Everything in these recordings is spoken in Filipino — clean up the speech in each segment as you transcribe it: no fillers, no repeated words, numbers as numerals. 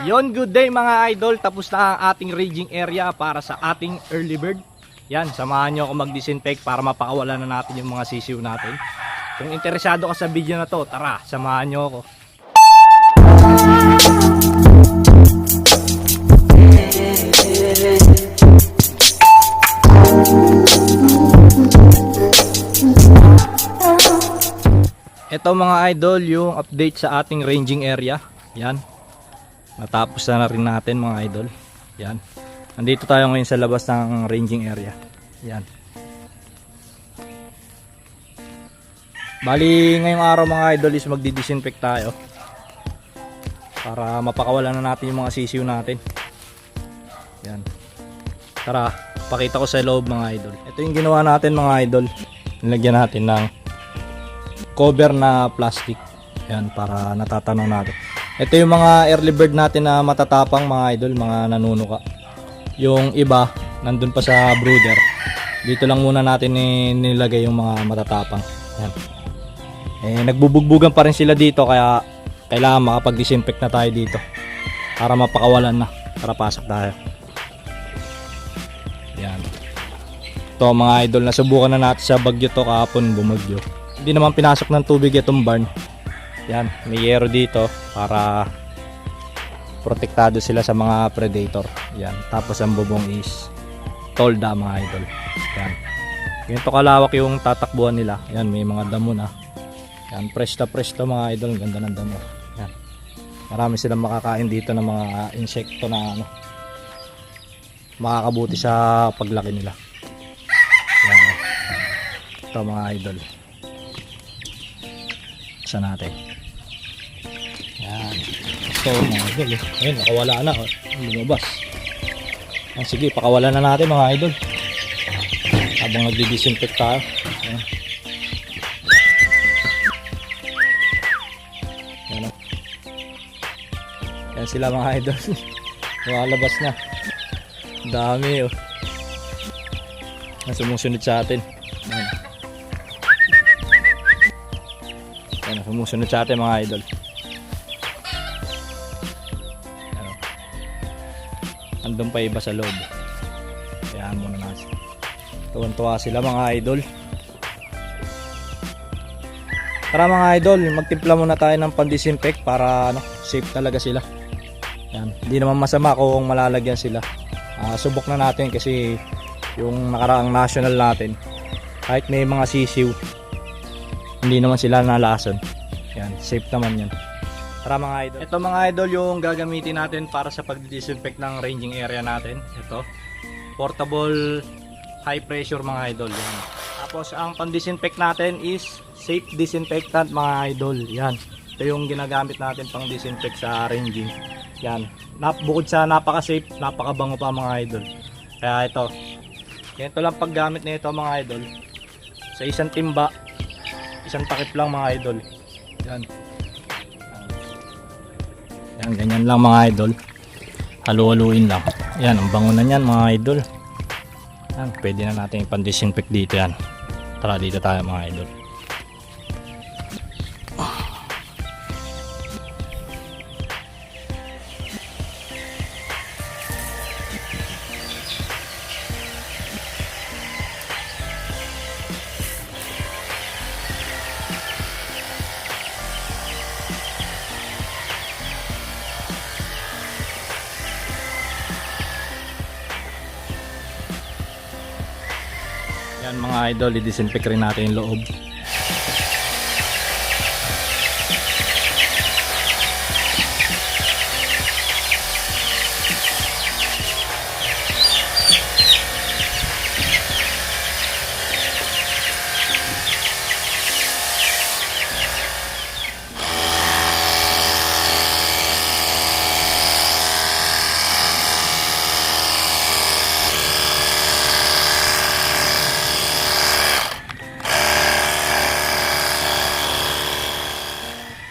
Yon, good day mga idol. Tapos na ang ating raging area para sa ating early bird. Yan, samahan nyo ako mag-disinfect para mapakawalan na natin yung mga sisiw natin. Kung interesado ka sa video na to, tara, samahan nyo ako. Ito mga idol, yung update sa ating ranging area. Yan. Natapos na rin natin mga idol. Yan. Nandito tayo ngayon sa labas ng ranging area. Yan. Bali ngayong araw mga idol is magdi-disinfect tayo. Para mapakawalan na natin yung mga sisiw natin. Yan. Tara, pakita ko sa loob mga idol. Ito yung ginawa natin mga idol. Nilagyan natin ng cover na plastic. Yan, para natatanong natin. Ito yung mga early bird natin na matatapang mga idol, mga nanunuka. Yung iba, nandun pa sa brooder. Dito lang muna natin nilagay yung mga matatapang. Yan. Nagbubugbugan pa rin sila dito kaya kailangan makapag-disinfect na tayo dito. Para mapakawalan na. Para pasok tayo. Yan. Ito mga idol, nasubukan na natin sa bagyo to kahapon, bumagyo. Hindi naman pinasok ng tubig itong barn. Yan, may yero dito para protektado sila sa mga predator. Yan, tapos ang bubong is tolda mga idol. Yan. Ganito kalawak yung tatakbuhan nila. Yan, may mga damo na. Yan, fresh to mga idol, ganda ng damo. Yan. Marami silang makakain dito ng mga insekto na makakabuti sa paglaki nila. Yan. Ito mga idol. Sa natin. Yan. So, mga idol. Ayun, nakawala na. Lumabas. Sige, pakawalan na natin mga idol. Habang nagdi-disinfect tayo. Yan. Yan. Yan sila mga idol. Lumalabas na. Dami oh. Sumusunod sa atin. Yan. Yan, sumusunod sa atin mga idol. Andun pa iba sa loob. Kaya muna natin. Tuwan-tuwa sila mga idol. Tara mga idol, magtimpla muna tayo ng pan-disinfect para safe talaga sila. Yan. Hindi naman masama kung malalagyan sila. Subok na natin kasi yung nakaraang national natin, kahit may mga sisiw, hindi naman sila nalason. Yan, safe naman yan. Tara mga idol. Ito mga idol yung gagamitin natin para sa pag-disinfect ng ranging area natin. Ito, portable high pressure mga idol. Yan. Tapos ang pan-disinfect natin is safe disinfectant mga idol. Yan. Ito yung ginagamit natin pang disinfect sa ranging. Yan. Bukod sa napaka-safe, napakabango pa mga idol. Kaya ito. Ganito lang paggamit nito mga idol. Sa isang timba, isang takip lang mga idol. Yan. Yan, ganyan lang mga idol. Halu-haluin lang. Yan, ang bango na yan mga idol. Yan, pwede na natin ipan-disinfect dito yan. Tara, dito tayo mga idol. Yan mga idol, i-disinfect rin natin yung loob.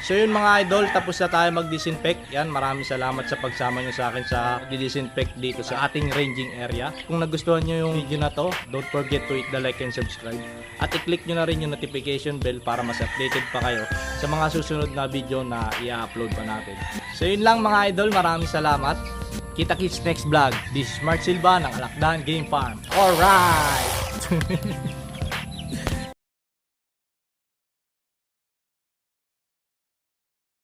So yun mga idol, tapos na tayo mag-disinfect. Yan, maraming salamat sa pagsama nyo sa akin sa disinfect dito sa ating ranging area. Kung nagustuhan nyo yung video na to, don't forget to hit the like and subscribe. At i-click nyo na rin yung notification bell para mas updated pa kayo sa mga susunod na video na i-upload pa natin. So yun lang mga idol, maraming salamat. Kita-kits next vlog. This is Mark Silva ng Alakdan Game Farm. Alright!